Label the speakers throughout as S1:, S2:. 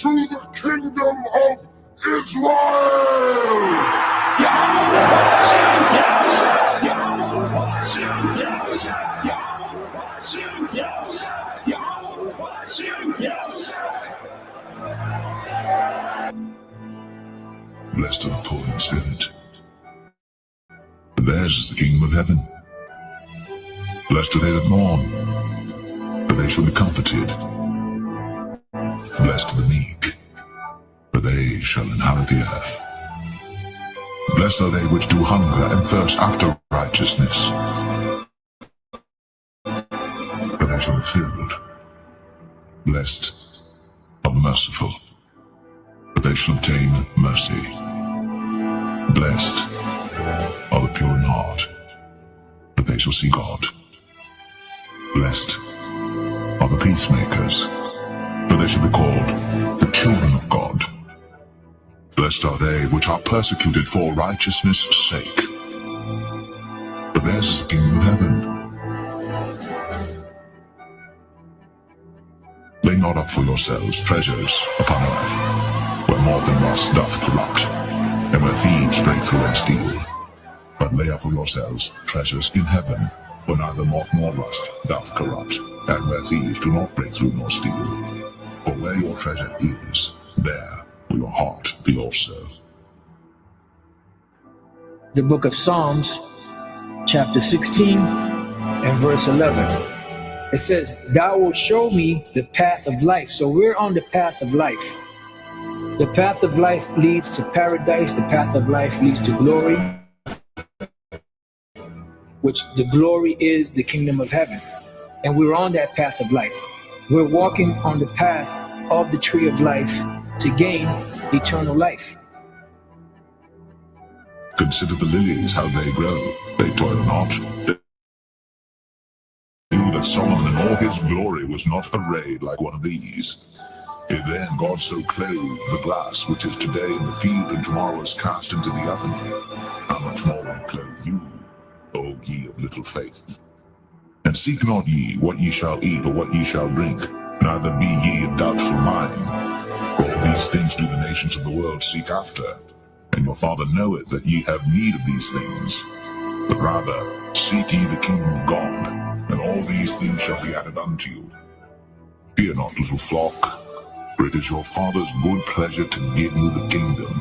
S1: to the kingdom of Israel! Blessed are the poor in spirit, for theirs is the kingdom of heaven. Blessed are they that mourn, for they shall be comforted. Blessed are the meek, for they shall inherit the earth. Blessed are they which do hunger and thirst after righteousness, for they shall be filled. Blessed are the merciful, for they shall obtain mercy. Blessed are the pure in heart, for they shall see God. Blessed are the peacemakers, for they shall be called the children of God. Blessed are they which are persecuted for righteousness' sake, for theirs is the kingdom of heaven. Lay not up for yourselves treasures upon earth, where moth and rust doth corrupt, and where thieves break through and steal. But lay up for yourselves treasures in heaven, where neither moth nor rust doth corrupt, and where thieves do not break through nor steal. For where your treasure is, there will your heart be also.
S2: The book of Psalms, chapter 16 and verse 11. It says, "Thou wilt show me the path of life." So we're on the path of life. The path of life leads to paradise. The path of life leads to glory, which the glory is the kingdom of heaven. And we're on that path of life. We're walking on the path of the tree of life to gain eternal life.
S1: Consider the lilies, how they grow. They toil not. They knew that Solomon in all his glory was not arrayed like one of these. If then God so clothed the grass, which is today in the field and tomorrow is cast into the oven, how much more will he clothe you, O ye of little faith? And seek not ye what ye shall eat or what ye shall drink, neither be ye of doubtful mind. For all these things do the nations of the world seek after, and your Father knoweth that ye have need of these things. But rather seek ye the kingdom of God, and all these things shall be added unto you. Fear not, little flock, for it is your Father's good pleasure to give you the kingdom.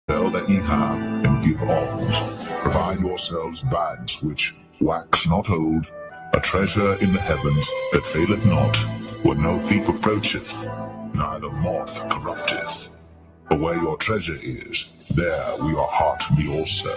S1: Sell that ye have, and give alms. Provide yourselves bags which wax not old, a treasure in the heavens that faileth not, where no thief approacheth, neither moth corrupteth. For where your treasure is, there will your heart be also.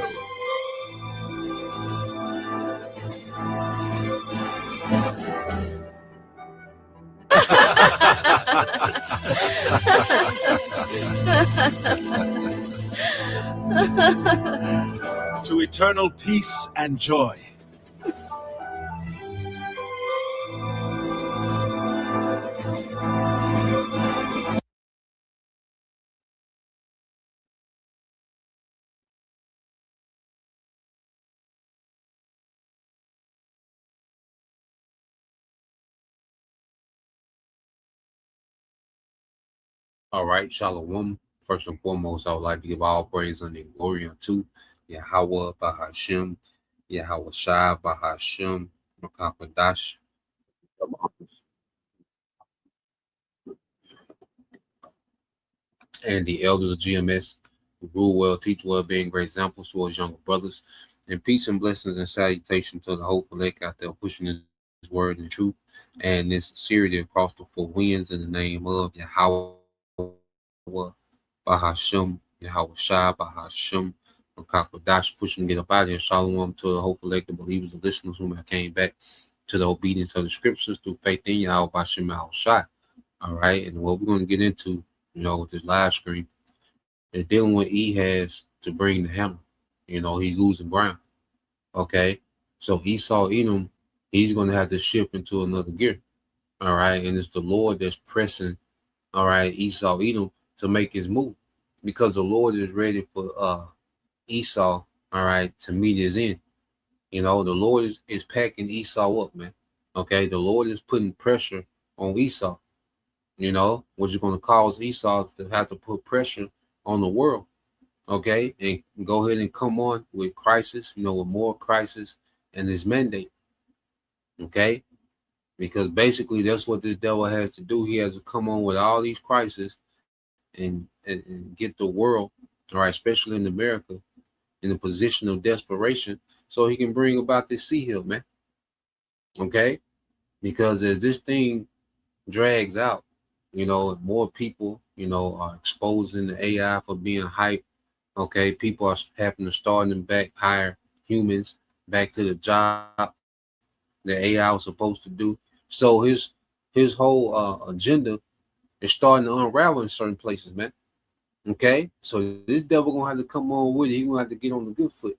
S3: To eternal peace and joy.
S4: All right, Shalom. First and foremost, I would like to give all praise and glory unto Yahweh Bahashem, Yahweh Shai Bahashem, Makakwadash. And the elders of GMS who rule well, teach well, being great examples to us younger brothers. And peace and blessings and salutation to the hopeful lake out there pushing his word and truth and this sincerity across the four winds in the name of Yahweh Bahashem, Yahweh Shai Bahashem, Makakwadash, pushing to get up out of here. Shalom to the hopeful lake, the believers and listeners whom I came back to the obedience of the scriptures through faith in Yahweh Bahashem, Yahweh Shai. All right, and what we're going to get into, with this live stream, is dealing with Ahaz to bring the hammer. He's losing ground. Okay, so Esau Edom, he's going to have to shift into another gear. All right, and it's the Lord that's pressing, all right, Esau Edom to make his move, because the Lord is ready for Esau, all right, to meet his end. The Lord is packing Esau up, man. Okay, the Lord is putting pressure on Esau. which is going to cause Esau to have to put pressure on the world, okay, and go ahead and come on with crisis, with more crisis and his mandate, okay, because basically that's what this devil has to do. He has to come on with all these crises and get the world, all right, especially in America, in a position of desperation, so he can bring about this sea hill, man, okay, because as this thing drags out, more people, are exposing the AI for being hype. Okay, people are having to start them back, hire humans back to the job that AI was supposed to do. So his whole agenda is starting to unravel in certain places, man. Okay, so this devil gonna have to come on with it. He gonna have to get on the good foot,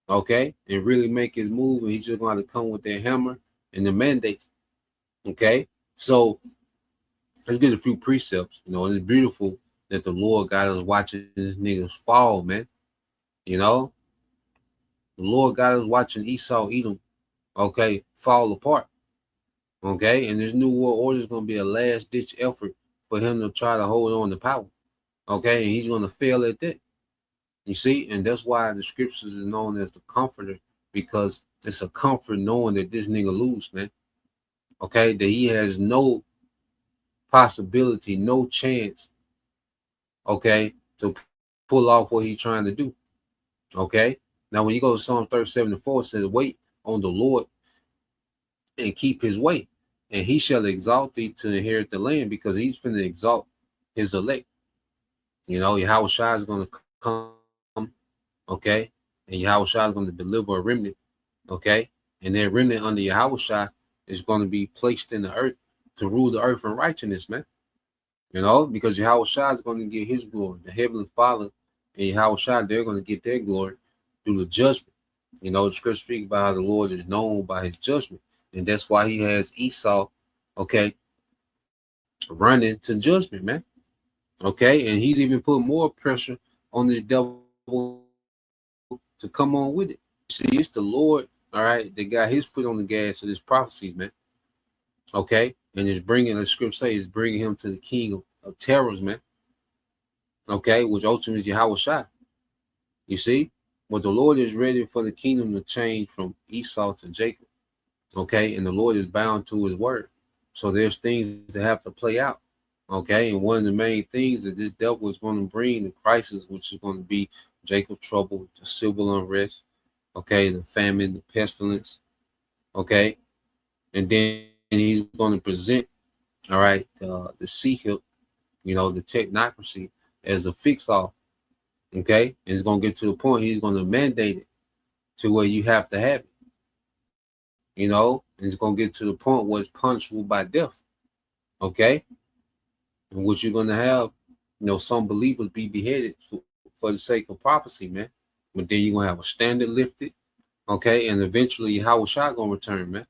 S4: okay, and really make his move. And he's just gonna have to come with their hammer and the mandates. Okay, so let's get a few precepts. And it's beautiful that the Lord got us watching these niggas fall, man. The Lord got us watching Esau, Edom, okay, fall apart. Okay, and this new world order is gonna be a last ditch effort for him to try to hold on to power. Okay, and he's gonna fail at that. You see, and that's why the scriptures is known as the comforter, because it's a comfort knowing that this nigga lose, man. Okay, that he has no possibility, no chance, okay, to pull off what he's trying to do. Okay, now when you go to Psalm 37:4, it says, wait on the Lord and keep his way, and he shall exalt thee to inherit the land, because he's finna exalt his elect. Yahweh Shai is going to come, okay, and Yahweh Shai is going to deliver a remnant, okay, and that remnant under Yahweh Shai is going to be placed in the earth to rule the earth in righteousness, man. Because Yahweh Shai is going to get his glory. The Heavenly Father and Yahweh Shai, they're going to get their glory through the judgment. The scripture speaks about how the Lord is known by his judgment, and that's why he has Esau, okay, running to judgment, man. Okay, and he's even put more pressure on this devil to come on with it. See, it's the Lord, all right, that got his foot on the gas of this prophecy, man. Okay, and it's bringing, the scripture says, it's bringing him to the king of terrors, man. Okay, which ultimately is Yahweh Shai. You see, but the Lord is ready for the kingdom to change from Esau to Jacob. Okay, and the Lord is bound to his word. So there's things that have to play out. Okay, and one of the main things that this devil is going to bring, the crisis, which is going to be Jacob's trouble, the civil unrest, okay, the famine, the pestilence, okay, and then he's going to present, all right, the sea hill, the technocracy as a fix-all, okay, and it's going to get to the point he's going to mandate it to where you have to have it, and it's going to get to the point where it's punishable by death, okay. And what you're going to have, some believers be beheaded for the sake of prophecy, man. But then you're going to have a standard lifted, okay? And eventually Yahweh Shai going to return, man.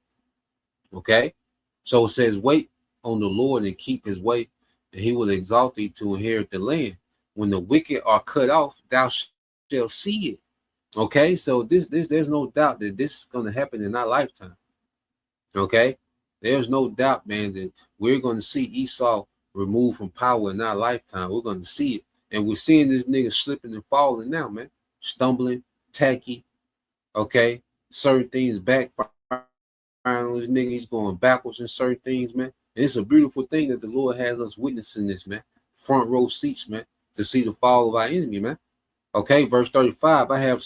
S4: Okay? So it says, wait on the Lord and keep his way, and he will exalt thee to inherit the land. When the wicked are cut off, thou shalt see it. Okay? So there's no doubt that this is going to happen in our lifetime. Okay? There's no doubt, man, that we're going to see Esau removed from power in our lifetime. We're going to see it. And we're seeing this nigga slipping and falling now, man. Stumbling, tacky, okay? Certain things backfiring on this nigga. He's going backwards in certain things, man. And it's a beautiful thing that the Lord has us witnessing this, man. Front row seats, man, to see the fall of our enemy, man. Okay, verse 35, I have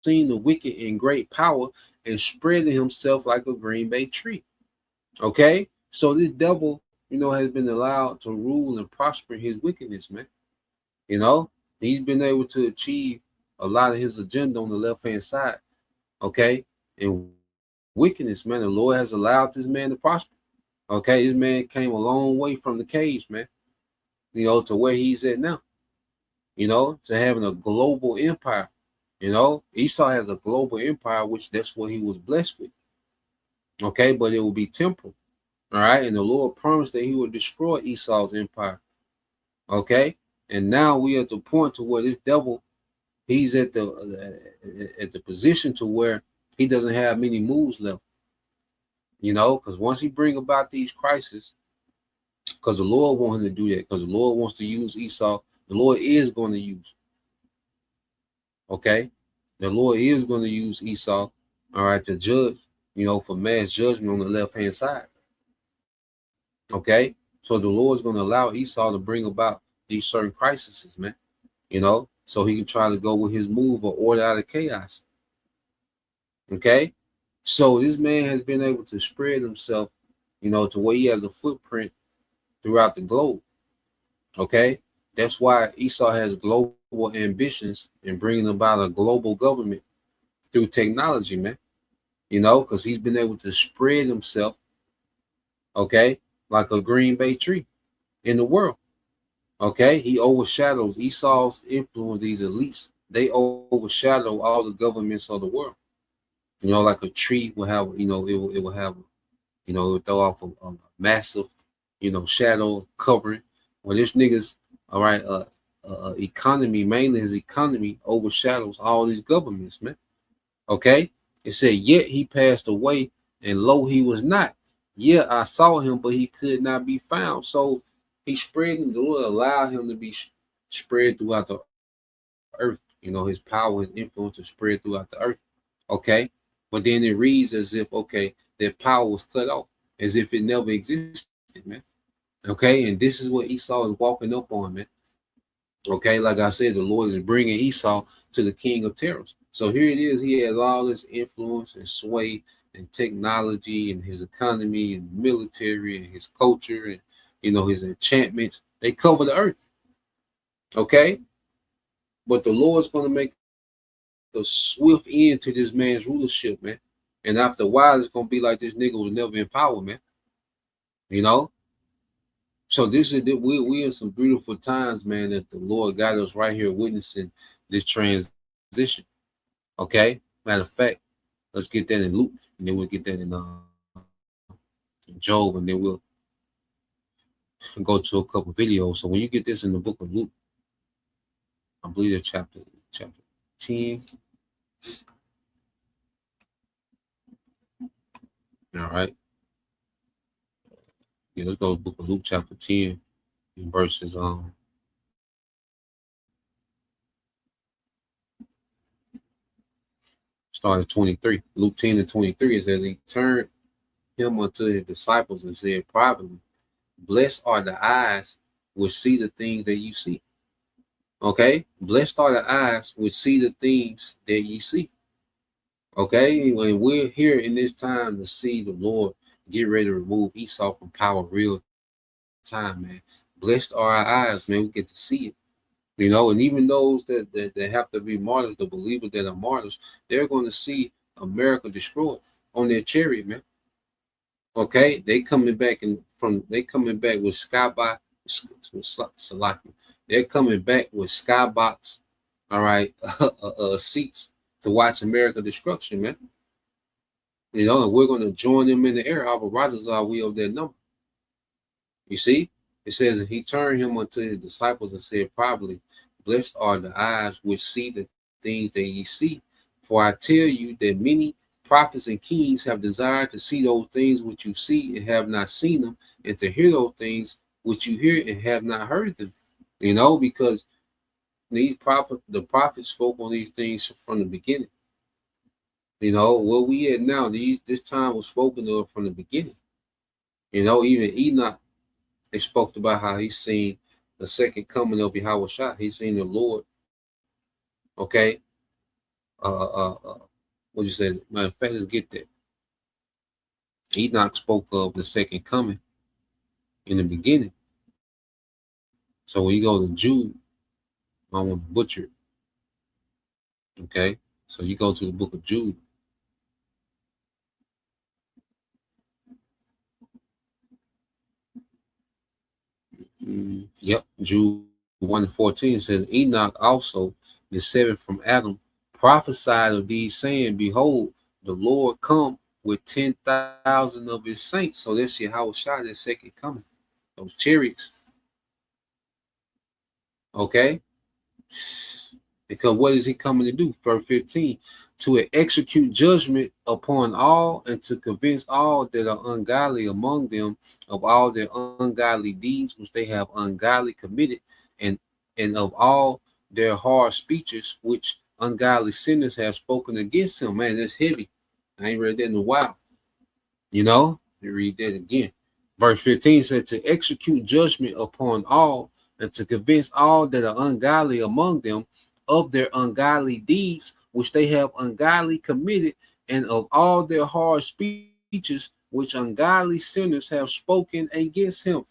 S4: seen the wicked in great power and spreading himself like a green bay tree. Okay, so this devil, has been allowed to rule and prosper his wickedness, man. He's been able to achieve a lot of his agenda on the left-hand side, okay? And wickedness, man, the Lord has allowed this man to prosper, okay? This man came a long way from the caves, man, to where he's at now, to having a global empire, Esau has a global empire, which that's what he was blessed with, okay? But it will be temporal. All right, and the Lord promised that he would destroy Esau's empire. Okay, and now we are at the point to where this devil, he's at the position to where he doesn't have many moves left. Because once he bring about these crises, Because the Lord wants him to do that. Because the Lord wants to use Esau. The Lord is going to use. Okay? The Lord is going to use Esau, all right, to judge, for mass judgment on the left-hand side. Okay? So the Lord's going to allow Esau to bring about these certain crises, man. So he can try to go with his move or order out of chaos. Okay? So this man has been able to spread himself, to where he has a footprint throughout the globe. Okay? That's why Esau has global ambitions in bringing about a global government through technology, man. Because he's been able to spread himself, okay, like a Green Bay tree in the world. Okay? He overshadows Esau's influence, these elites. They overshadow all the governments of the world. Like a tree will have, it will have, it will throw off a massive, shadow covering. Well, this nigga's, all right, economy, mainly his economy, overshadows all these governments, man. Okay? It said, yet he passed away, and lo, he was not. Yeah, I saw him, but he could not be found. So he spread him. The Lord allowed him to be spread throughout the earth. His power, his influence is spread throughout the earth. Okay? But then it reads as if, okay, that power was cut off, as if it never existed, man. Okay? And this is what Esau is walking up on, man. Okay? Like I said, the Lord is bringing Esau to the king of terrors. So here it is. He has all this influence and sway and technology and his economy and military and his culture and, his enchantments. They cover the earth. Okay? But the Lord's going to make a swift end to this man's rulership, man. And after a while, it's going to be like this nigga was never in power, man. So this is we in some beautiful times, man, that the Lord got us right here witnessing this transition. Okay? Matter of fact, let's get that in Luke, and then we'll get that in Job, and then we'll go to a couple videos. So when you get this in the book of Luke, I believe it's chapter 10. All right. Yeah, let's go to the book of Luke chapter 10 and verses start at 23. Luke 10 and 23, it says, he turned him unto his disciples and said privately, blessed are the eyes which see the things that you see. Okay? Blessed are the eyes which see the things that ye see. Okay? When we're here in this time to see the Lord get ready to remove Esau from power real time, man. Blessed are our eyes, man. We get to see it. And even those that have to be martyrs, the believers that are martyrs, they're going to see America destroyed on their chariot, man. Okay, they coming back with skybox. They're coming back with skybox. All right, seats to watch America destruction, man. And we're going to join them in the air. Our Rogers are we of their number. You see, it says he turned him unto his disciples and said privately, blessed are the eyes which see the things that ye see. For I tell you that many prophets and kings have desired to see those things which you see and have not seen them, and to hear those things which you hear and have not heard them. Because the prophets spoke on these things from the beginning. Where we at now, this time was spoken of from the beginning. Even Enoch, they spoke about how he's seen the second coming of Yahweh. He's seen the Lord. Okay. What you say? Matter of fact, let's get that. Enoch spoke of the second coming in the beginning. So when you go to Jude, I want to butcher it. Okay. So you go to the book of Jude. Yep, Jude 1:14 says, Enoch also, the seventh from Adam, prophesied of these, saying, behold, the Lord come with 10,000 of his saints. So that's Yahweh Shai, that second coming, those chariots. Okay? Because what is he coming to do? Verse 15, to execute judgment upon all, and to convince all that are ungodly among them of all their ungodly deeds which they have ungodly committed, and of all their hard speeches which ungodly sinners have spoken against him. Man, that's heavy. I ain't read that in a while. You know, let me read that again. Verse 15 said, to execute judgment upon all, and to convince all that are ungodly among them of their ungodly deeds which they have ungodly committed, and of all their hard speeches which ungodly sinners have spoken against him.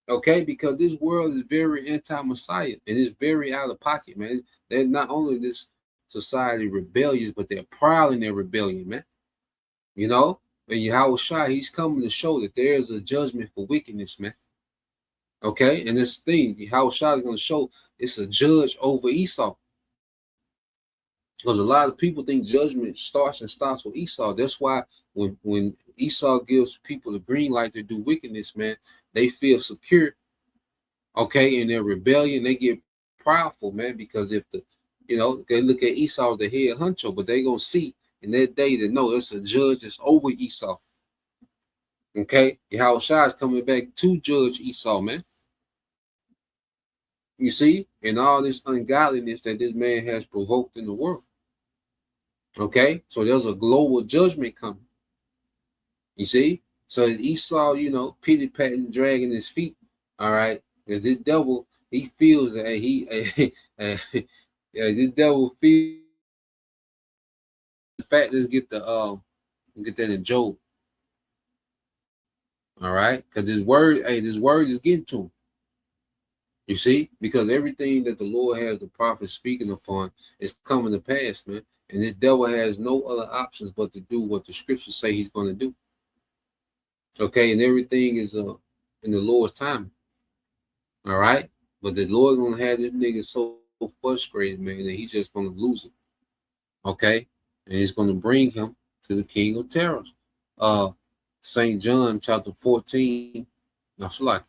S4: Okay, because this world is very anti-Messiah, and it's very out of pocket, man. They're not only this society rebellious, but they're proud in their rebellion, man. You know, and Yahweh Shai, he's coming to show that there is a judgment for wickedness, man. Okay, and this thing, Yahweh Shai is going to show it's a judge over Esau. Because a lot of people think judgment starts and stops with Esau. That's why when Esau gives people the green light to do wickedness, man, they feel secure. Okay, in their rebellion, they get proudful, man, because if they look at Esau as the head honcho, but they're going to see in that day that no, it's a judge that's over Esau. Okay, Yahweh Shai is coming back to judge Esau, man. You see, and all this ungodliness that this man has provoked in the world. Okay, so there's a global judgment coming. You see, so Esau, pity patting, dragging his feet. All right, because this devil, he feels that this devil feels. In fact, let's get that in Job. All right, because this word is getting to him. You see, because everything that the Lord has the prophet speaking upon is coming to pass, man. And this devil has no other options but to do what the scriptures say he's going to do. Okay, and everything is in the Lord's time. All right, but the Lord gonna have this nigga so frustrated, man, that he's just gonna lose it. Okay, and he's gonna bring him to the King of Terrors. St. John chapter 14. That's like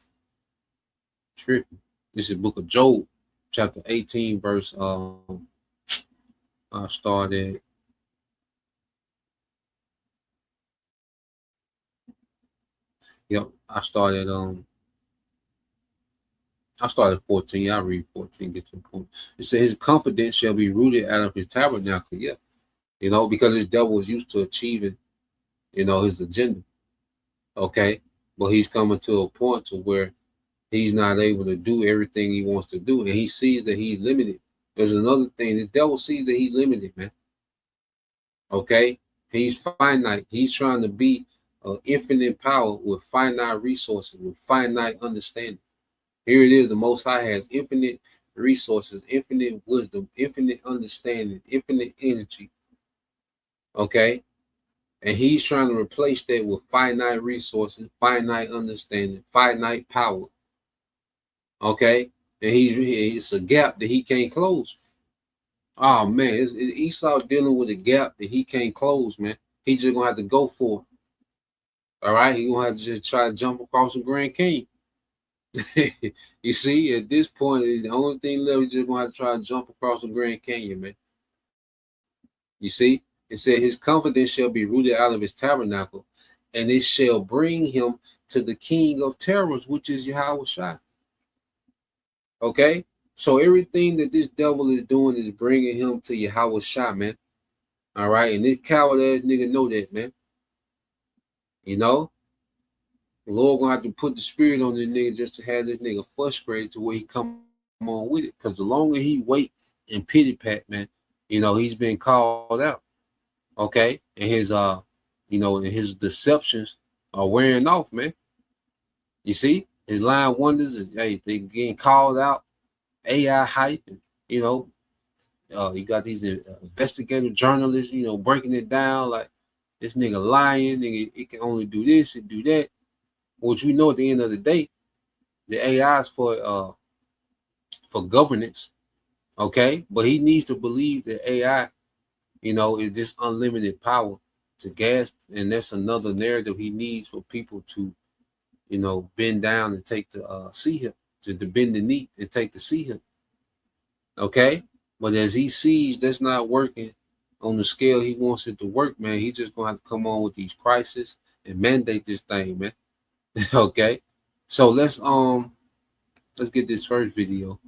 S4: tripping. This is the book of Job, chapter 18, verse I started. Yep, I started 14. I read 14, get to the point. It says his confidence shall be rooted out of his tabernacle. Yeah. Because his devil is used to achieving, his agenda. Okay. But he's coming to a point to where he's not able to do everything he wants to do. And he sees that he's limited. There's another thing. The devil sees that he's limited, man. Okay. He's finite. He's trying to be infinite power with finite resources, with finite understanding. Here it is. The Most High has infinite resources, infinite wisdom, infinite understanding, infinite energy. Okay. And he's trying to replace that with finite resources, finite understanding, finite power. Okay. And it's a gap that he can't close. Oh, man. It's Esau dealing with a gap that he can't close, man. He's just going to have to go for it. All right. He's going to have to just try to jump across the Grand Canyon. You see, at this point, the only thing left is just going to have to try to jump across the Grand Canyon, man. You see, it said his confidence shall be rooted out of his tabernacle, and it shall bring him to the King of Terrors, which is Yahweh Shai. Okay, so everything that this devil is doing is bringing him to Yahweh Shai, man. All right, and this coward ass nigga know that, man. The Lord gonna have to put the spirit on this nigga just to have this nigga frustrated to where he come on with it. Because the longer he wait and pity pat, man, he's been called out. Okay, and his and his deceptions are wearing off, man. You see, his lying wonders is they getting called out. AI hype, and you got these investigative journalists, breaking it down like this nigga lying, nigga, it can only do this and do that. Which we know at the end of the day, the AI is for governance, okay? But he needs to believe that AI, is this unlimited power to gas, and that's another narrative he needs for people to, bend down and take the see him, to bend the knee and take the see him, okay? But as he sees that's not working on the scale he wants it to work, man, he just gonna have to come on with these crises and mandate this thing, man. Okay, so let's get this first video.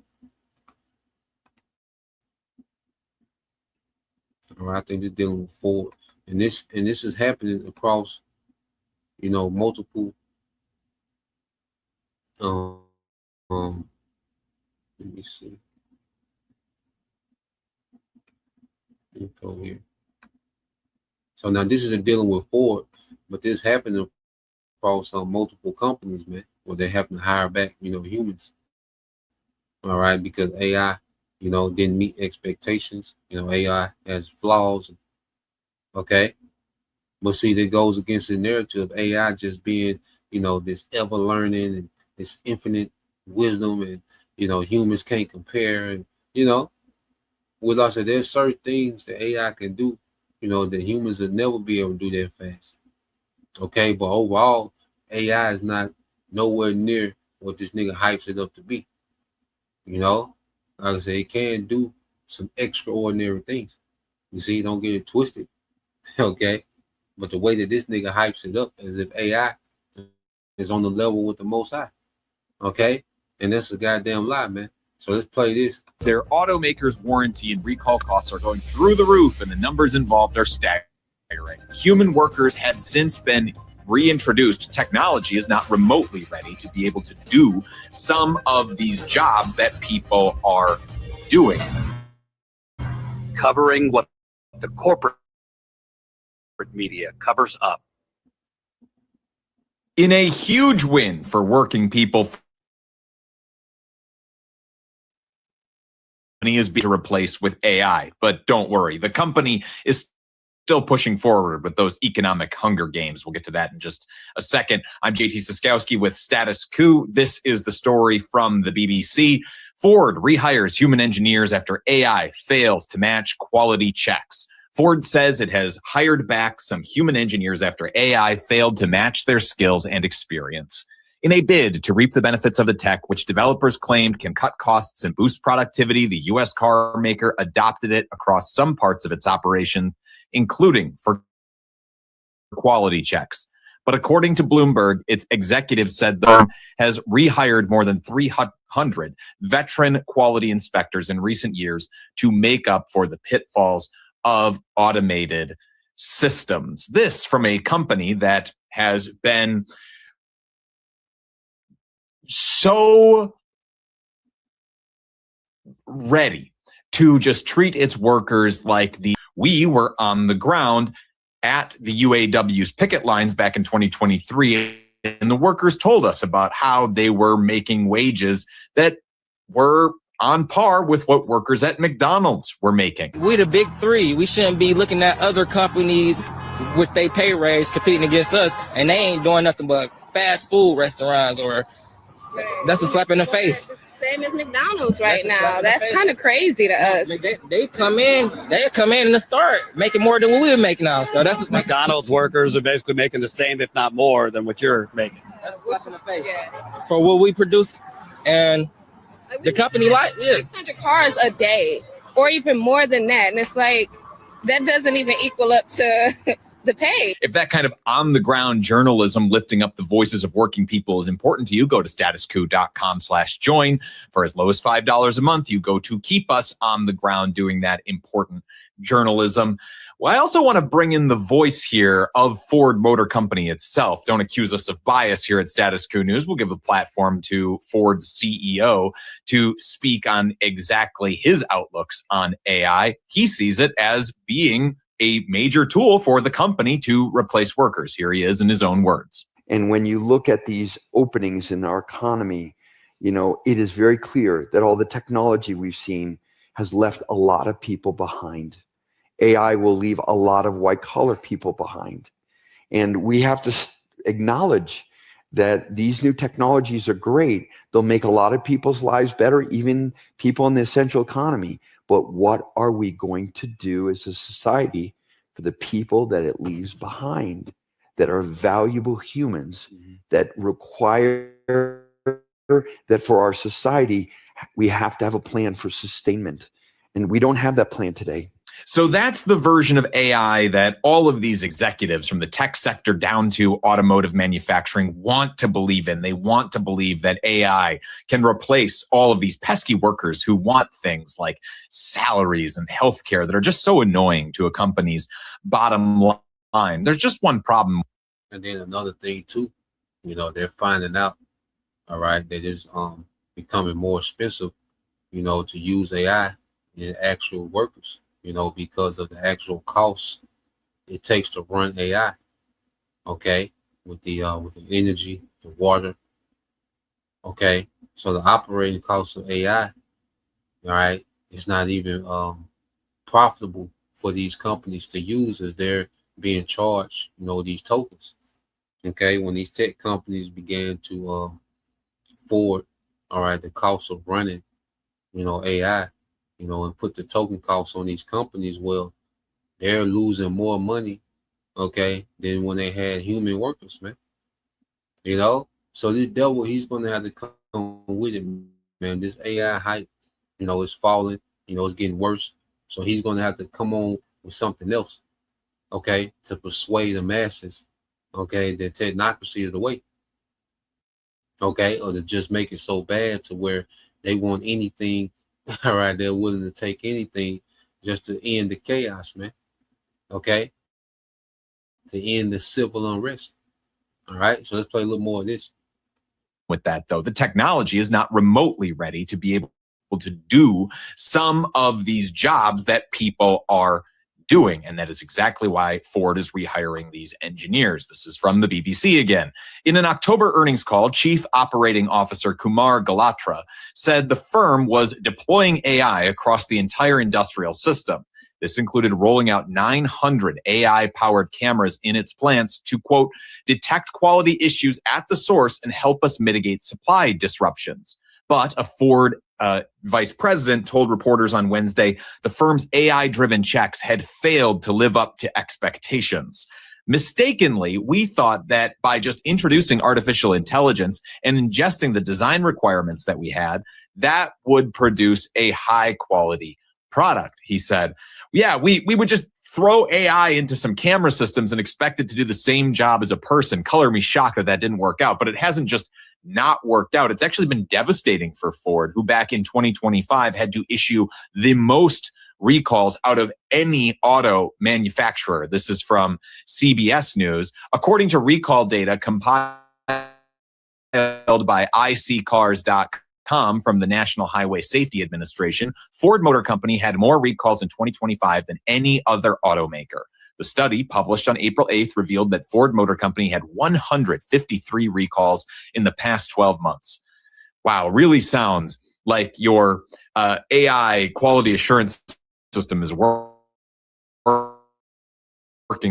S4: All right, I think they're dealing with Ford, and this is happening across, multiple. Let me see. Let me go here. So now this isn't dealing with Ford, but this happening across multiple companies, man, where they have to hire back, humans. All right, because AI, didn't meet expectations. AI has flaws. Okay. But see, that goes against the narrative of AI just being, this ever learning and this infinite wisdom, and, humans can't compare. And, with us, there's certain things that AI can do, that humans will never be able to do that fast. Okay. But overall, AI is not nowhere near what this nigga hypes it up to be. Like I said, it can do some extraordinary things. You see, don't get it twisted. Okay. But the way that this nigga hypes it up as if AI is on the level with the Most High. Okay. And that's a goddamn lie, man. So let's play this.
S5: Their automaker's warranty and recall costs are going through the roof, and the numbers involved are staggering. Human workers had since been reintroduced. Technology is not remotely ready to be able to do some of these jobs that people are doing.
S6: Covering what the corporate media covers up.
S5: In a huge win for working people, is being replaced with AI. But don't worry, the company is still pushing forward with those economic hunger games. We'll get to that in just a second. I'm JT Siskowski with Status Coup. This is the story from the BBC. Ford rehires human engineers after AI fails to match quality checks. Ford says it has hired back some human engineers after AI failed to match their skills and experience. In a bid to reap the benefits of the tech, which developers claimed can cut costs and boost productivity, the U.S. car maker adopted it across some parts of its operation, including for quality checks. But according to Bloomberg, its executives said the firm has rehired more than 300 veteran quality inspectors in recent years to make up for the pitfalls of automated systems. This from a company that has been so ready to just treat its workers like we were on the ground at the UAW's picket lines back in 2023, and the workers told us about how they were making wages that were on par with what workers at McDonald's were making.
S7: We the big three. We shouldn't be looking at other companies with their pay raise competing against us, and they ain't doing nothing but fast food restaurants, or that's a slap in the face.
S8: Same as McDonald's right now. That's kind of crazy to us.
S7: They come in and the start making more than what we were making now. So that's
S6: McDonald's workers are basically making the same, if not more, than what you're making.
S7: That's a slap in the face for what we produce, and the company
S8: 600 cars a day, or even more than that, and it's like that doesn't even equal up to the pay.
S5: If that kind of on-the-ground journalism lifting up the voices of working people is important to you, go to statuscoup.com/join. For as low as $5 a month, you go to keep us on the ground doing that important journalism. Well, I also want to bring in the voice here of Ford Motor Company itself. Don't accuse us of bias here at Status Coup News. We'll give a platform to Ford's CEO to speak on exactly his outlooks on AI. He sees it as being a major tool for the company to replace workers. Here he is in his own words.
S9: And when you look at these openings in our economy, it is very clear that all the technology we've seen has left a lot of people behind. AI will leave a lot of white-collar people behind. And we have to acknowledge that these new technologies are great. They'll make a lot of people's lives better, even people in the essential economy. But what are we going to do as a society for the people that it leaves behind, that are valuable humans, that require that for our society, we have to have a plan for sustainment. And we don't have that plan today.
S5: So that's the version of AI that all of these executives from the tech sector down to automotive manufacturing want to believe in. They want to believe that AI can replace all of these pesky workers who want things like salaries and healthcare that are just so annoying to a company's bottom line. There's just one problem.
S4: And then another thing too, they're finding out, all right, that it's becoming more expensive, to use AI in actual workers, because of the actual costs it takes to run AI. Okay, with the energy, the water. Okay, so the operating costs of AI, all right, it's not even profitable for these companies to use, as they're being charged, these tokens. Okay, when these tech companies began to forward, all right, the cost of running, AI, and put the token costs on these companies, well, they're losing more money, okay, than when they had human workers, man. So this devil, he's gonna have to come with it, man. This AI hype, is falling, it's getting worse. So he's gonna have to come on with something else, okay, to persuade the masses, okay, that technocracy is the way. Okay, or to just make it so bad to where they want anything, all right, they're willing to take anything just to end the chaos, man. Okay, to end the civil unrest. All right, so let's play a little more of this.
S5: With that, though, the technology is not remotely ready to be able to do some of these jobs that people are doing. And that is exactly why Ford is rehiring these engineers. This is from the BBC again. In an October earnings call, Chief Operating Officer Kumar Galatra said the firm was deploying AI across the entire industrial system. This included rolling out 900 AI-powered cameras in its plants to, quote, detect quality issues at the source and help us mitigate supply disruptions. But a Ford vice president told reporters on Wednesday the firm's AI-driven checks had failed to live up to expectations. Mistakenly, we thought that by just introducing artificial intelligence and ingesting the design requirements that we had, that would produce a high-quality product, he said. Yeah, we would just throw AI into some camera systems and expect it to do the same job as a person. Color me shocked that didn't work out, but it hasn't just not worked out. It's actually been devastating for Ford, who back in 2025 had to issue the most recalls out of any auto manufacturer. This is from CBS News. According to recall data compiled by iCars.com from the National Highway Safety Administration, Ford Motor Company had more recalls in 2025 than any other automaker. The study, published on April 8th, revealed that Ford Motor Company had 153 recalls in the past 12 months. Wow, really sounds like your AI quality assurance system is working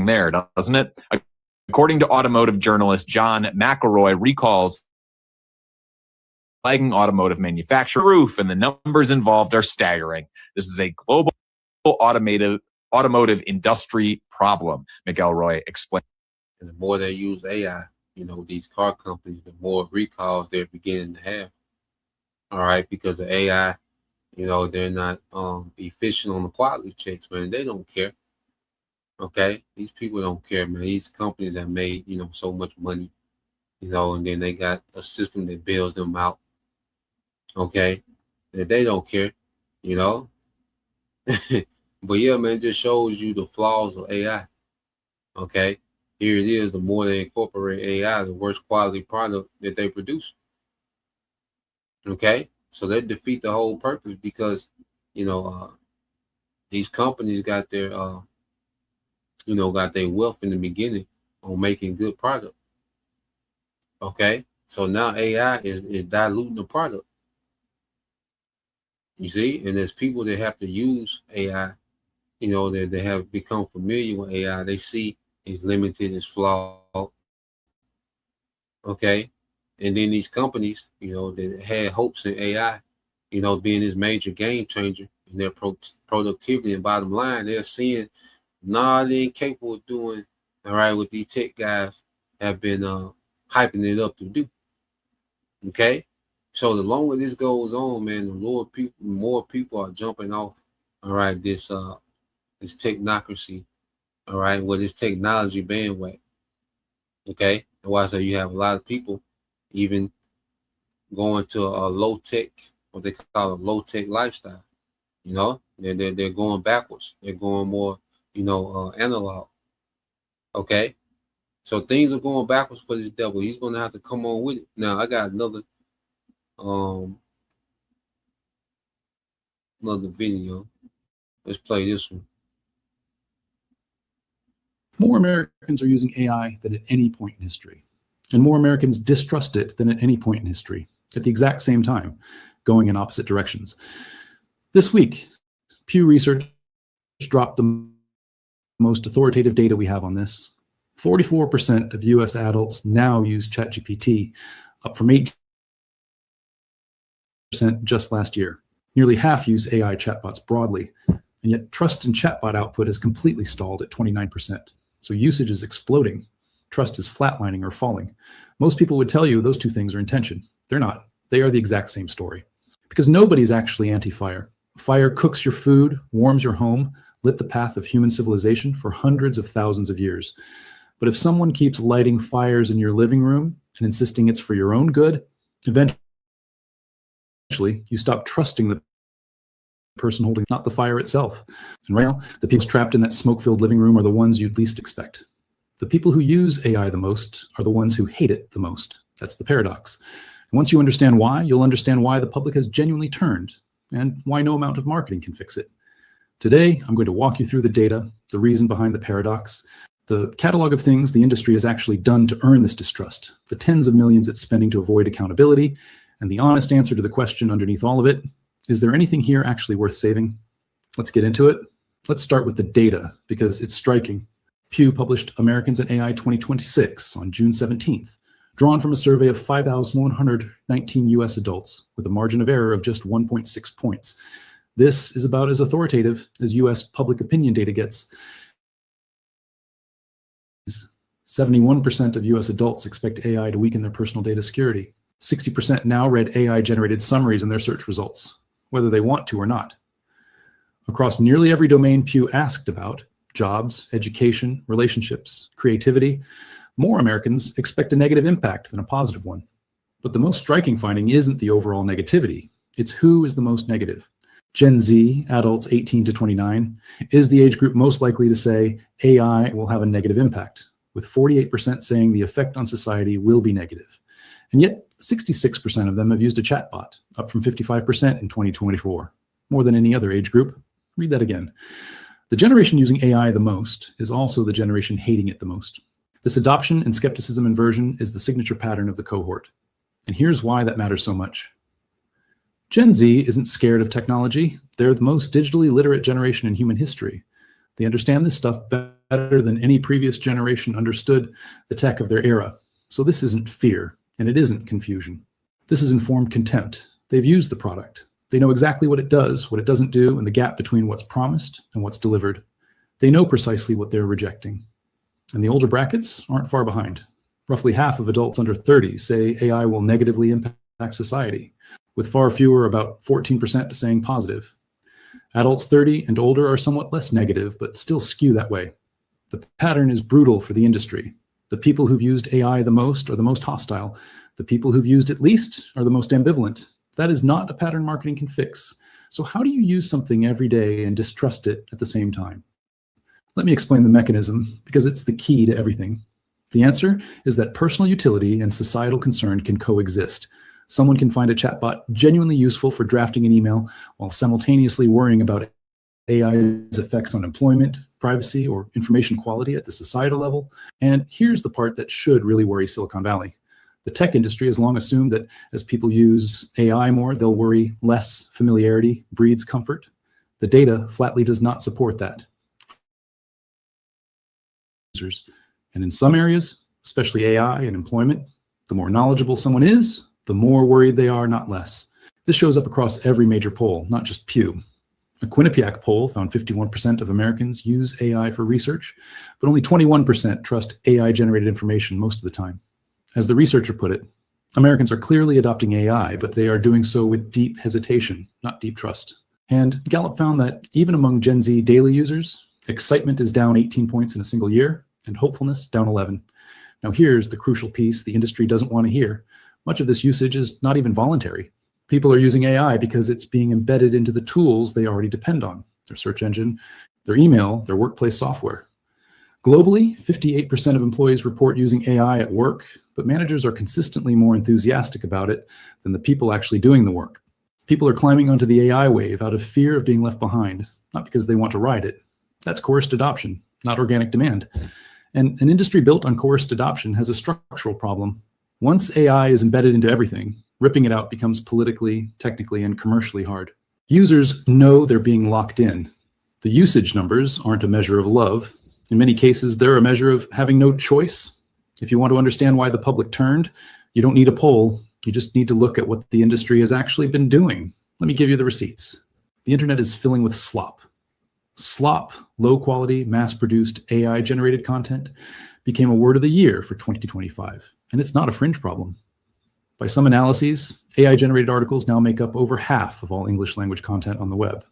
S5: there, doesn't it? According to automotive journalist John McElroy, recalls flagging automotive manufacturer roof, and the numbers involved are staggering. This is a global automotive industry problem, McElroy explained.
S4: And the more they use AI, these car companies, the more recalls they're beginning to have. All right, because the AI, they're not efficient on the quality checks, man. They don't care. Okay, these people don't care, man. These companies that made, so much money, and then they got a system that bails them out. Okay, that they don't care, But yeah, man, it just shows you the flaws of AI. Okay, here it is. The more they incorporate AI, the worse quality product that they produce. Okay, so they defeat the whole purpose, because these companies got their got their wealth in the beginning on making good product. Okay, so now AI is diluting the product. You see, and there's people that have to use AI, that they have become familiar with AI. They see it's limited, it's flawed. Okay, and then these companies, that had hopes in AI, being this major game changer in their productivity and bottom line, they're seeing, they ain't capable of doing all right what these tech guys have been hyping it up to do. Okay, so the longer this goes on, man, the more people are jumping off, all right, this this technocracy, all right, with this technology bandwagon. Okay, and why I say you have a lot of people even going to a low tech, what they call a low tech lifestyle. You know, they're going backwards. They're going more, analog. Okay, so things are going backwards for this devil. He's gonna have to come on with it. Now I got another video. Let's play this one.
S10: More Americans are using AI than at any point in history. And more Americans distrust it than at any point in history, at the exact same time, going in opposite directions. This week, Pew Research dropped the most authoritative data we have on this. 44% of US adults now use ChatGPT, up from 18% just last year. Nearly half use AI chatbots broadly, and yet trust in chatbot output is completely stalled at 29%. So usage is exploding. Trust is flatlining or falling. Most people would tell you those two things are in tension. They're not. They are the exact same story. Because nobody's actually anti-fire. Fire cooks your food, warms your home, lit the path of human civilization for hundreds of thousands of years. But if someone keeps lighting fires in your living room and insisting it's for your own good, eventually you stop trusting the person holding, not the fire itself. And right now, the people trapped in that smoke-filled living room are the ones you'd least expect. The people who use AI the most are the ones who hate it the most. That's the paradox. And once you understand why, you'll understand why the public has genuinely turned and why no amount of marketing can fix it. Today, I'm going to walk you through the data, the reason behind the paradox, the catalog of things the industry has actually done to earn this distrust, the tens of millions it's spending to avoid accountability, and the honest answer to the question underneath all of it: is there anything here actually worth saving? Let's get into it. Let's start with the data, because it's striking. Pew published Americans and AI 2026 on June 17th, drawn from a survey of 5,119 US adults with a margin of error of just 1.6 points. This is about as authoritative as US public opinion data gets. 71% of US adults expect AI to weaken their personal data security. 60% now read AI-generated summaries in their search results, whether they want to or not. Across nearly every domain Pew asked about, jobs, education, relationships, creativity, more Americans expect a negative impact than a positive one. But the most striking finding isn't the overall negativity. It's who is the most negative. Gen Z, adults 18 to 29, is the age group most likely to say AI will have a negative impact, with 48% saying the effect on society will be negative. And yet 66% of them have used a chatbot, up from 55% in 2024, more than any other age group. Read that again. The generation using AI the most is also the generation hating it the most. This adoption and skepticism inversion is the signature pattern of the cohort. And here's why that matters so much. Gen Z isn't scared of technology. They're the most digitally literate generation in human history. They understand this stuff better than any previous generation understood the tech of their era. So this isn't fear, and it isn't confusion. This is informed contempt. They've used the product. They know exactly what it does, what it doesn't do, and the gap between what's promised and what's delivered. They know precisely what they're rejecting. And the older brackets aren't far behind. Roughly half of adults under 30 say AI will negatively impact society, with far fewer, about 14%, saying positive. Adults 30 and older are somewhat less negative, but still skew that way. The pattern is brutal for the industry. The people who've used AI the most are the most hostile. The people who've used it least are the most ambivalent. That is not a pattern marketing can fix. So how do you use something every day and distrust it at the same time? Let me explain the mechanism, because it's the key to everything. The answer is that personal utility and societal concern can coexist. Someone can find a chatbot genuinely useful for drafting an email while simultaneously worrying about AI's effects on employment, privacy, or information quality at the societal level. And here's the part that should really worry Silicon Valley. The tech industry has long assumed that as people use AI more, they'll worry less. Familiarity breeds comfort. The data flatly does not support that. And in some areas, especially AI and employment, the more knowledgeable someone is, the more worried they are, not less. This shows up across every major poll, not just Pew. A Quinnipiac poll found 51% of Americans use AI for research, but only 21% trust AI-generated information most of the time. As the researcher put it, Americans are clearly adopting AI, but they are doing so with deep hesitation, not deep trust. And Gallup found that even among Gen Z daily users, Excitement is down 18 points in a single year, and hopefulness down 11. Now here's the crucial piece the industry doesn't want to hear. Much of this usage is not even voluntary. People are using AI because it's being embedded into the tools they already depend on, their search engine, their email, their workplace software. Globally, 58% of employees report using AI at work, but managers are consistently more enthusiastic about it than the people actually doing the work. People are climbing onto the AI wave out of fear of being left behind, not because they want to ride it. That's coerced adoption, not organic demand. And an industry built on coerced adoption has a structural problem. Once AI is embedded into everything, ripping it out becomes politically, technically, and commercially hard. Users know they're being locked in. The usage numbers aren't a measure of love. In many cases, they're a measure of having no choice. If you want to understand why the public turned, you don't need a poll. You just need to look at what the industry has actually been doing. Let me give you the receipts. The internet is filling with slop. Slop, low-quality, mass-produced, AI-generated content became a word of the year for 2025, and it's not a fringe problem. By some analyses, AI-generated articles now make up over half of all English-language content on the web.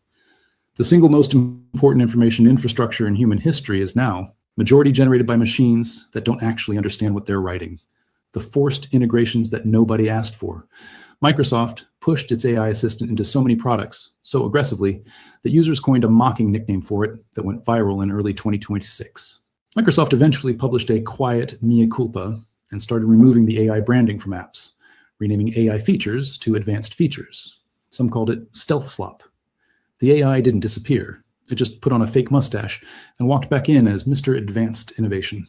S10: The single most important information infrastructure in human history is now majority generated by machines that don't actually understand what they're writing. The forced integrations that nobody asked for. Microsoft pushed its AI assistant into so many products so aggressively that users coined a mocking nickname for it that went viral in early 2026. Microsoft eventually published a quiet mea culpa and started removing the AI branding from apps, renaming AI features to advanced features. Some called it stealth slop. The AI didn't disappear. It just put on a fake mustache and walked back in as Mr. Advanced Innovation.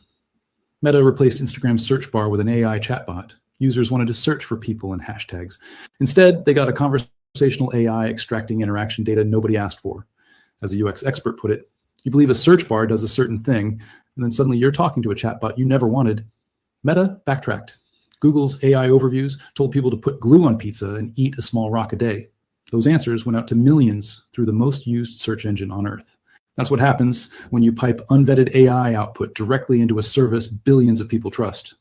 S10: Meta replaced Instagram's search bar with an AI chatbot. Users wanted to search for people and hashtags. Instead, they got a conversational AI extracting interaction data nobody asked for. As a UX expert put it, you believe a search bar does a certain thing, and then suddenly you're talking to a chatbot you never wanted. Meta backtracked. Google's AI overviews told people to put glue on pizza and eat a small rock a day. Those answers went out to millions through the most used search engine on Earth. That's what happens when you pipe unvetted AI output directly into a service billions of people trust.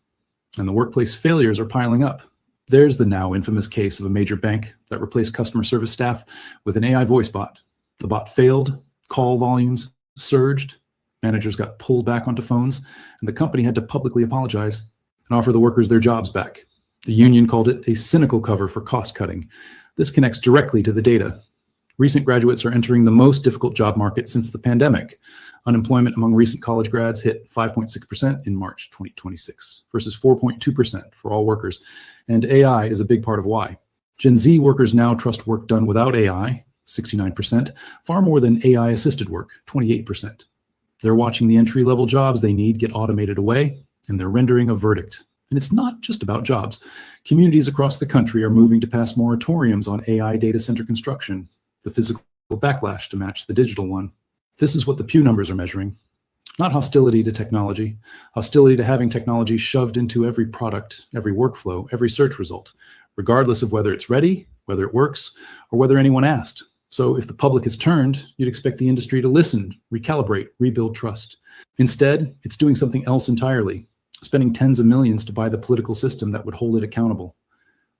S10: And the workplace failures are piling up. There's the now infamous case of a major bank that replaced customer service staff with an AI voice bot. The bot failed, call volumes surged, managers got pulled back onto phones, and the company had to publicly apologize and offer the workers their jobs back. The union called it a cynical cover for cost cutting. This connects directly to the data. Recent graduates are entering the most difficult job market since the pandemic. Unemployment among recent college grads hit 5.6% in March 2026 versus 4.2% for all workers. And AI is a big part of why. Gen Z workers now trust work done without AI, 69%, far more than AI-assisted work, 28%. They're watching the entry-level jobs they need get automated away, and they're rendering a verdict. And it's not just about jobs. Communities across the country are moving to pass moratoriums on AI data center construction, the physical backlash to match the digital one. This is what the Pew numbers are measuring. Not hostility to technology, hostility to having technology shoved into every product, every workflow, every search result, regardless of whether it's ready, whether it works, or whether anyone asked. So if the public has turned, you'd expect the industry to listen, recalibrate, rebuild trust. Instead, it's doing something else entirely, spending tens of millions to buy the political system that would hold it accountable.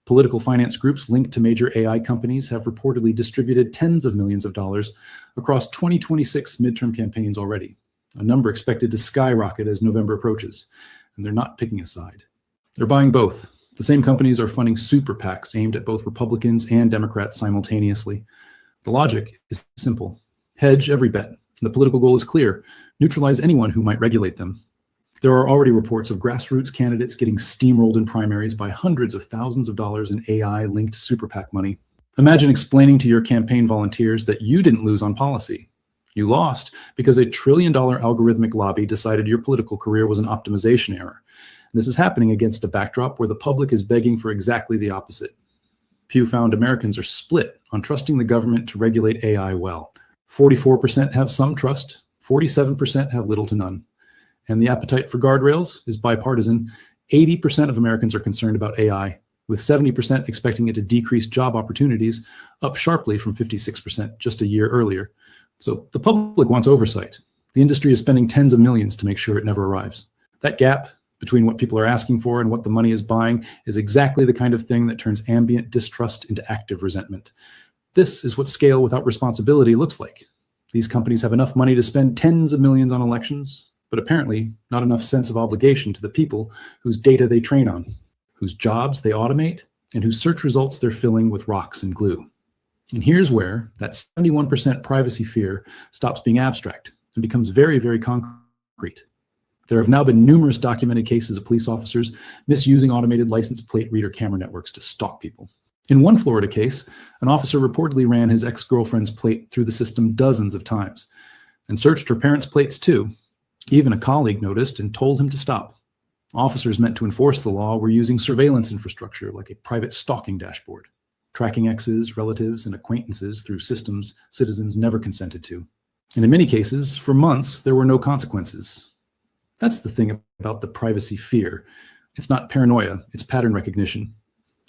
S10: Political finance groups linked to major AI companies have reportedly distributed tens of millions of dollars across 2026 midterm campaigns already, a number expected to skyrocket as November approaches. And they're not picking a side. They're buying both. The same companies are funding super PACs aimed at both Republicans and Democrats simultaneously. The logic is simple. Hedge every bet. The political goal is clear. Neutralize anyone who might regulate them. There are already reports of grassroots candidates getting steamrolled in primaries by hundreds of thousands of dollars in AI-linked super PAC money. Imagine explaining to your campaign volunteers that you didn't lose on policy. You lost because a $1 trillion algorithmic lobby decided your political career was an optimization error. And this is happening against a backdrop where the public is begging for exactly the opposite. Pew found Americans are split on trusting the government to regulate AI well. 44% have some trust, 47% have little to none. And the appetite for guardrails is bipartisan. 80% of Americans are concerned about AI, with 70% expecting it to decrease job opportunities, up sharply from 56% just a year earlier. So the public wants oversight. The industry is spending tens of millions to make sure it never arrives. That gap between what people are asking for and what the money is buying is exactly the kind of thing that turns ambient distrust into active resentment. This is what scale without responsibility looks like. These companies have enough money to spend tens of millions on elections, but apparently not enough sense of obligation to the people whose data they train on, whose jobs they automate, and whose search results they're filling with rocks and glue. And here's where that 71% privacy fear stops being abstract and becomes very, very concrete. There have now been numerous documented cases of police officers misusing automated license plate reader camera networks to stalk people. In one Florida case, an officer reportedly ran his ex-girlfriend's plate through the system dozens of times and searched her parents' plates too. Even a colleague noticed and told him to stop. Officers meant to enforce the law were using surveillance infrastructure like a private stalking dashboard, tracking exes, relatives, and acquaintances through systems citizens never consented to. And in many cases, for months, there were no consequences. That's the thing about the privacy fear. It's not paranoia, it's pattern recognition.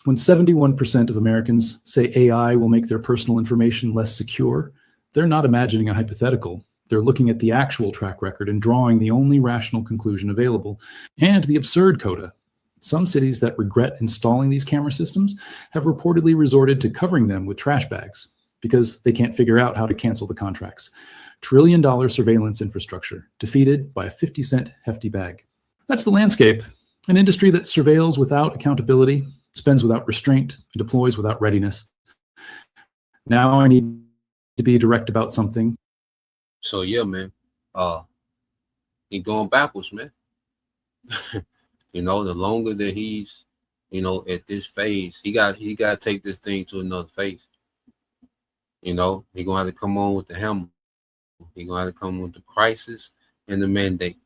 S10: When 71% of Americans say AI will make their personal information less secure, they're not imagining a hypothetical. They're looking at the actual track record and drawing the only rational conclusion available, and the absurd coda. Some cities that regret installing these camera systems have reportedly resorted to covering them with trash bags because they can't figure out how to cancel the contracts. Trillion-dollar surveillance infrastructure defeated by a 50-cent hefty bag. That's the landscape. An industry that surveils without accountability, spends without restraint, and deploys without readiness. Now I need to be direct about something.
S4: So yeah, man, he going backwards, man. You know, the longer that he's, you know, at this phase, he got to take this thing to another phase. You know, he gonna have to come on with the hammer. He gonna have to come with the crisis and the mandate.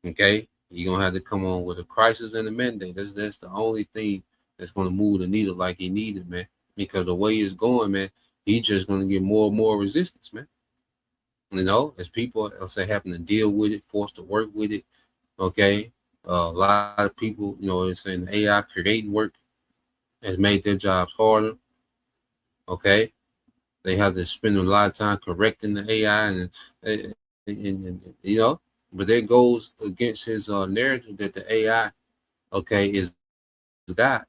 S4: Okay, he gonna have to come on with a crisis and a mandate. That's the only thing that's gonna move the needle like he needed, man. Because the way it's going, man, he's just gonna get more and more resistance, man. You know, as people are say having to deal with it, forced to work with it. Okay, a lot of people, you know, it's saying the AI creating work has made their jobs harder. Okay, they have to spend a lot of time correcting the AI, and you know, but that goes against his narrative that the AI, okay, is God.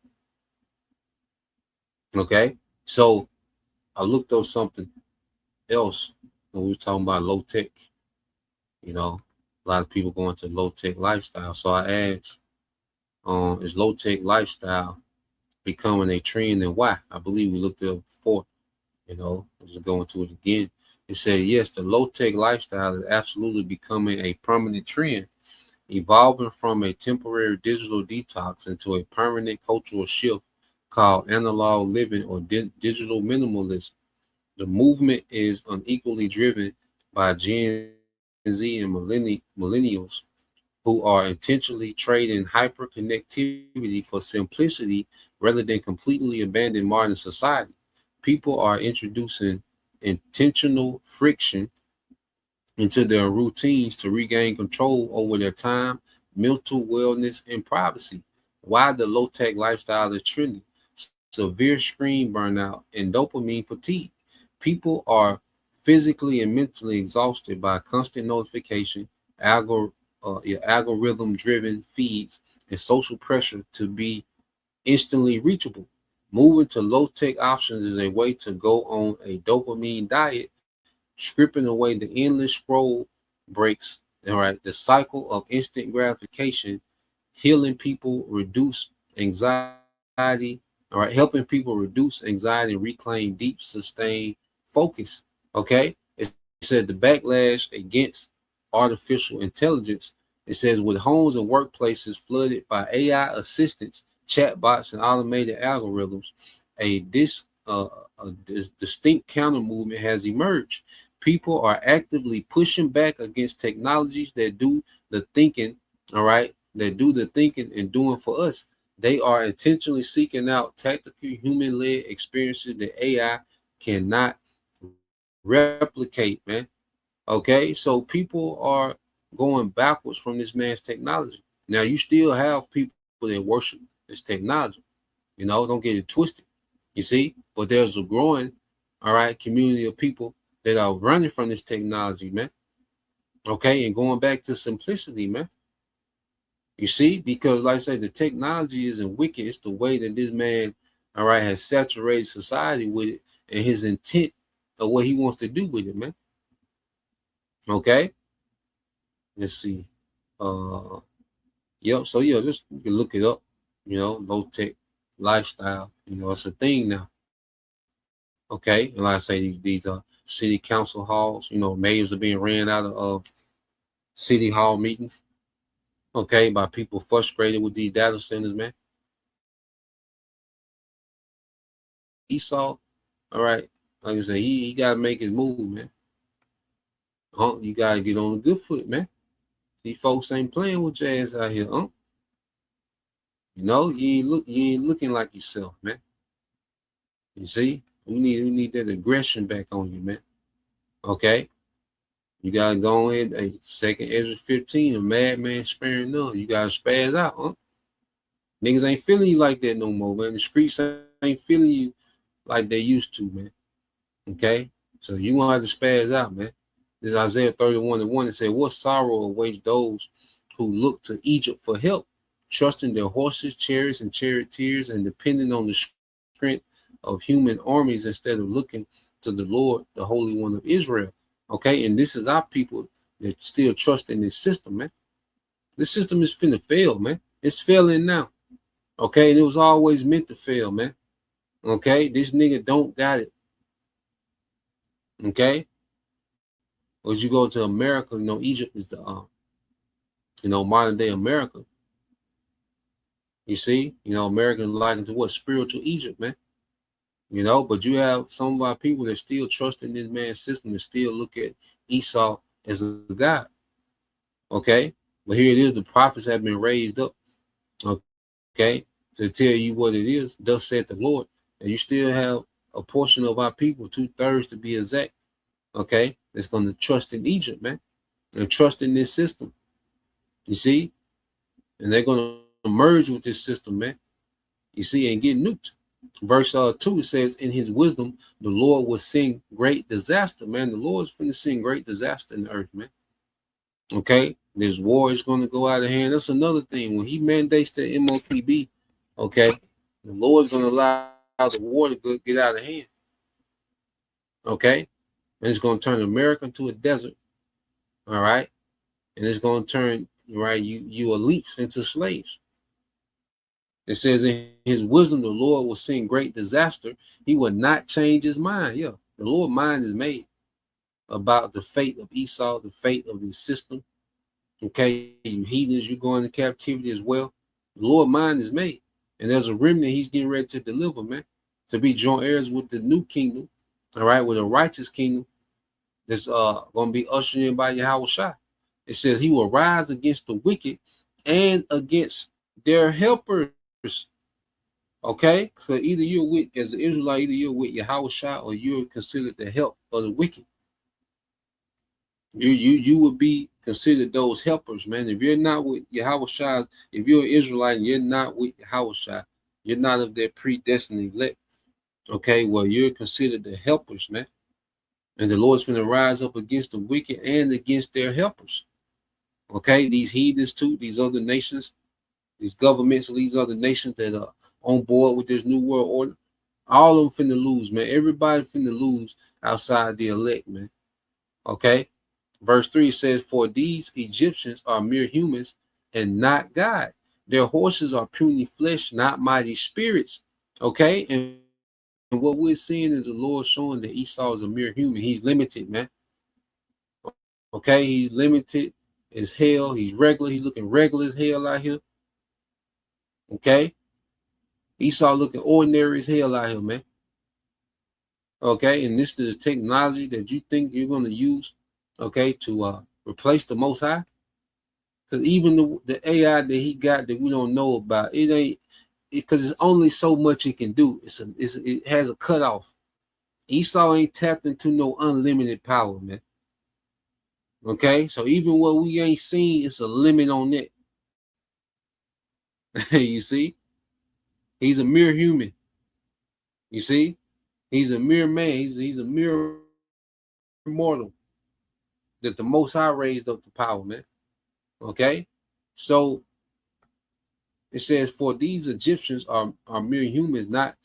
S4: Okay, so I looked up something else when we were talking about low tech. You know, a lot of people going to low tech lifestyle. So I asked, is low tech lifestyle becoming a trend and why? I believe we looked it up before. You know, I'm just going to it again. It said, yes, the low tech lifestyle is absolutely becoming a permanent trend, evolving from a temporary digital detox into a permanent cultural shift called analog living or digital minimalism. The movement is unequally driven by Gen Z and millennials who are intentionally trading hyperconnectivity for simplicity rather than completely abandon modern society. People are introducing intentional friction into their routines to regain control over their time, mental wellness, and privacy. Why the low-tech lifestyle is trending? Severe screen burnout and dopamine fatigue. People are physically and mentally exhausted by constant notification, algorithm-driven feeds, and social pressure to be instantly reachable. Moving to low-tech options is a way to go on a dopamine diet, stripping away the endless scroll breaks, all right, the cycle of instant gratification, healing people reduce anxiety, all right, helping people reduce anxiety and reclaim deep, sustained focus. Okay, it said the backlash against artificial intelligence. It says with homes and workplaces flooded by AI assistants, chatbots, and automated algorithms, a distinct counter movement has emerged. People are actively pushing back against technologies that do the thinking, all right, that do the thinking and doing for us. They are intentionally seeking out tactical human-led experiences that AI cannot replicate, man. Okay, so people are going backwards from this man's technology. Now, you still have people that worship this technology. You know, don't get it twisted. You see, but there's a growing, all right, community of people that are running from this technology, man. Okay, and going back to simplicity, man. You see, because like I say, the technology isn't wicked. It's the way that this man, all right, has saturated society with it and his intent of what he wants to do with it, man. Okay, let's see. Yep. So yeah, just you can look it up. You know, low tech lifestyle. You know, it's a thing now. Okay, and like I say, these are city council halls. You know, mayors are being ran out of city hall meetings. Okay, by people frustrated with these data centers, man. Esau, all right, like I said, he got to make his move, man. You got to get on the good foot, man. These folks ain't playing with your ass out here, You know, you ain't looking like yourself, man. You see, we need that aggression back on you, man. Okay, you gotta go ahead. Hey, second Ezra 15, a madman sparing none. You gotta spaz out, Niggas ain't feeling you like that no more, man. The streets ain't feeling you like they used to, man. Okay, so you gonna have to spaz out, man. This is Isaiah 31:1. It said, "What sorrow awaits those who look to Egypt for help, trusting their horses, chariots, and charioteers, and depending on the strength of human armies instead of looking to the Lord, the Holy One of Israel." Okay, and this is our people that still trust in this system, man. This system is finna fail, man. It's failing now. Okay, and it was always meant to fail, man. Okay, this nigga don't got it. Okay, or as you go to America, you know, Egypt is the modern day America. You see, you know, America is likened to what? Spiritual Egypt, man. You know, but you have some of our people that still trust in this man's system and still look at Esau as a god. Okay, but here it is, the prophets have been raised up, okay, to tell you what it is, thus saith the Lord. And you still have a portion of our people, 2/3 to be exact, okay, that's going to trust in Egypt, man, and trust in this system. You see, and they're going to merge with this system, man. You see, and get nuked. Verse 2 says, "In his wisdom, the Lord will send great disaster." Man, the Lord's finna send great disaster in the earth, man. Okay, this war is going to go out of hand. That's another thing. When he mandates the MOPB, okay, the Lord's going to allow the war to get out of hand. Okay, and it's going to turn America into a desert. All right, and it's going to turn you elites into slaves. It says, "In his wisdom, the Lord will send great disaster. He will not change his mind." Yeah, the Lord's mind is made about the fate of Esau, the fate of the system. Okay, you heathens, you go into captivity as well. The Lord's mind is made. And there's a remnant he's getting ready to deliver, man, to be joint heirs with the new kingdom, all right, with a righteous kingdom that's going to be ushered in by Yahweh Shai. It says he will rise against the wicked and against their helpers. Okay, so either you're with, as an Israelite, either you're with Yahweh Shai or you're considered the help of the wicked. You would be considered those helpers, man. If you're not with Yahweh Shai, if you're an Israelite and you're not with Yahweh Shai, you're not of their predestined elect. Okay, well, you're considered the helpers, man. And the Lord's going to rise up against the wicked and against their helpers. Okay, these heathens too, these other nations, these governments, these other nations that are on board with this new world order, all of them finna lose, man. Everybody finna lose outside the elect, man. Okay. Verse 3 says, "For these Egyptians are mere humans and not God. Their horses are puny flesh, not mighty spirits." Okay. And what we're seeing is the Lord showing that Esau is a mere human. He's limited, man. Okay. He's limited as hell. He's regular. He's looking regular as hell out here. Okay. Esau looking ordinary as hell out here, man. Okay. And this is the technology that you think you're going to use, okay, to replace the Most High. Because even the AI that he got that we don't know about, it ain't, because it's only so much it can do. It has a cutoff. Esau ain't tapped into no unlimited power, man. Okay, so even what we ain't seen, it's a limit on that. You see, he's a mere human. You see, he's a mere man. He's a mere mortal that the Most High raised up the power, man. Okay, so it says, "For these Egyptians are mere humans, not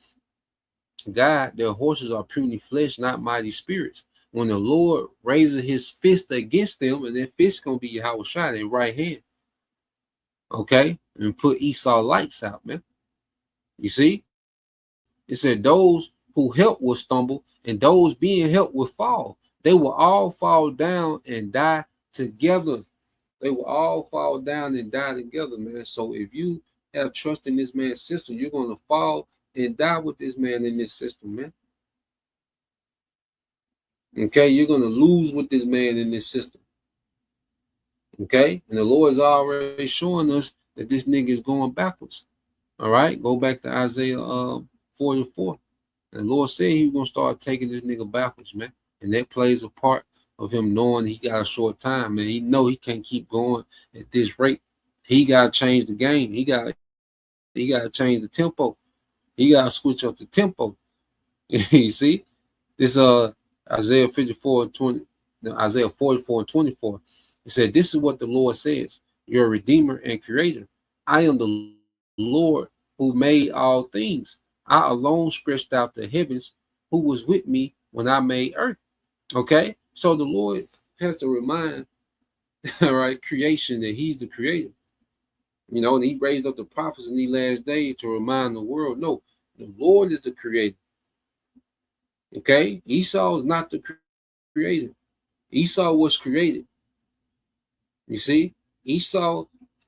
S4: God. Their horses are puny flesh, not mighty spirits." when the Lord raises his fist against them, and that fist gonna be Yahweh Shai, their right hand. Okay, and put Esau lights out, man. You see, it said those who help will stumble, and those being helped will fall. They will all fall down and die together. They will all fall down and die together, man. So if you have trust in this man's system, you're gonna fall and die with this man in this system, man. Okay, you're gonna lose with this man in this system. Okay, and the Lord is already showing us that this nigga is going backwards. All right, go back to Isaiah 44. And the Lord said he was gonna start taking this nigga backwards, man. And that plays a part of him knowing he got a short time, man. He know he can't keep going at this rate. He gotta change the game. He gotta change the tempo. He gotta switch up the tempo. You see, this Isaiah 54 and 20, Isaiah 44 and 24. It said, "This is what the Lord says: Your Redeemer and Creator. I am the Lord who made all things. I alone stretched out the heavens. Who was with me when I made earth?" Okay, so the Lord has to remind, all right, creation that He's the Creator. You know, and He raised up the prophets in these last days to remind the world, no, the Lord is the Creator. Okay, Esau is not the Creator. Esau was created. You see, Esau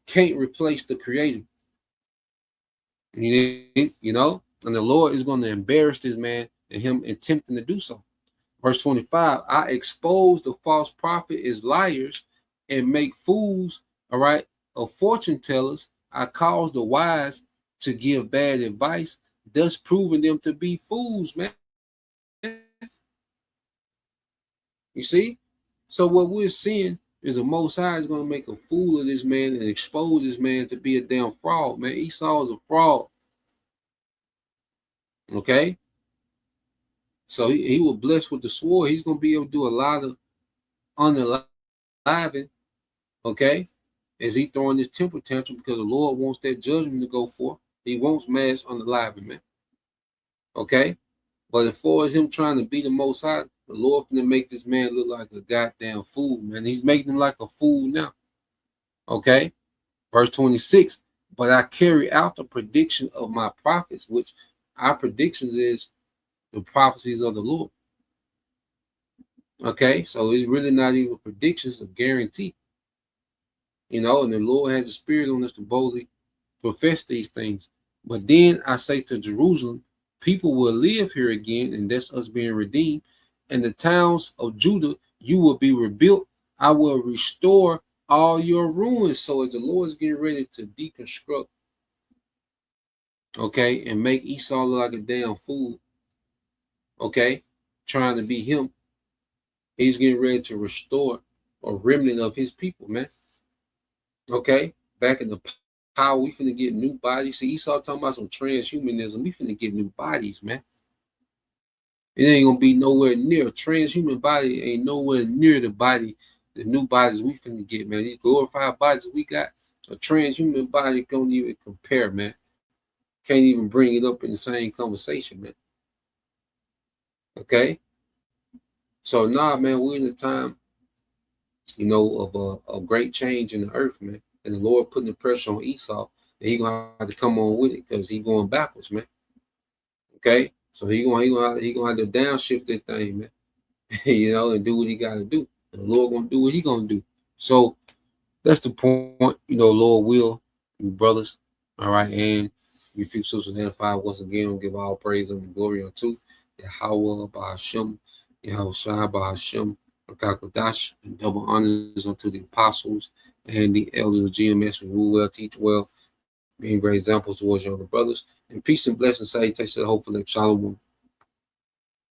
S4: can't replace the Creator. You know, and the Lord is going to embarrass this man and him attempting to do so. Verse 25, I expose the false prophet as liars and make fools, all right, of fortune tellers. I cause the wise to give bad advice, thus proving them to be fools, man. You see? So what we're seeing is the Most High is going to make a fool of this man and expose this man to be a damn fraud, man. Esau is a fraud. Okay? So he was blessed with the sword. He's going to be able to do a lot of unaliving, okay, as he throwing this temper tantrum because the Lord wants that judgment to go forth. He wants mass unaliving, man. Okay? But as far as him trying to be the Most High, the Lord finna make this man look like a goddamn fool, man. He's making him like a fool now. Okay? Verse 26, but I carry out the prediction of my prophets, which our predictions is the prophecies of the Lord. Okay? So it's really not even predictions, a guarantee. You know, and the Lord has the Spirit on us to boldly profess these things. But then I say to Jerusalem, people will live here again, and that's us being redeemed. And the towns of Judah, you will be rebuilt. I will restore all your ruins. So as the Lord is getting ready to deconstruct, okay, and make Esau look like a damn fool, okay, trying to be him, he's getting ready to restore a remnant of his people, man. Okay, back in the power, we finna get new bodies. See, Esau talking about some transhumanism. We finna get new bodies, man. It ain't gonna be nowhere near a transhuman body. Ain't nowhere near the body, the new bodies we finna get, man. These glorified bodies we got, a transhuman body don't even compare, man. Can't even bring it up in the same conversation, man. Okay, so nah, man, we're in a time, you know, of a great change in the earth, man. And the Lord putting the pressure on Esau, and he gonna have to come on with it because he going backwards, man. Okay. So he gonna have to downshift that thing, man. You know, and do what he gotta do. And the Lord gonna do what he gonna do. So that's the point, you know, Lord will, you brothers, all right, and you few sisters identified once again, we'll give all praise and glory unto Yahweh Bahashem, Yahweh Shai Bahashem, Akakodash, and double honors unto the apostles and the elders of GMS who rule well, teach well, being great examples towards younger brothers. And peace and blessings, salutations to the hopeful Shalom.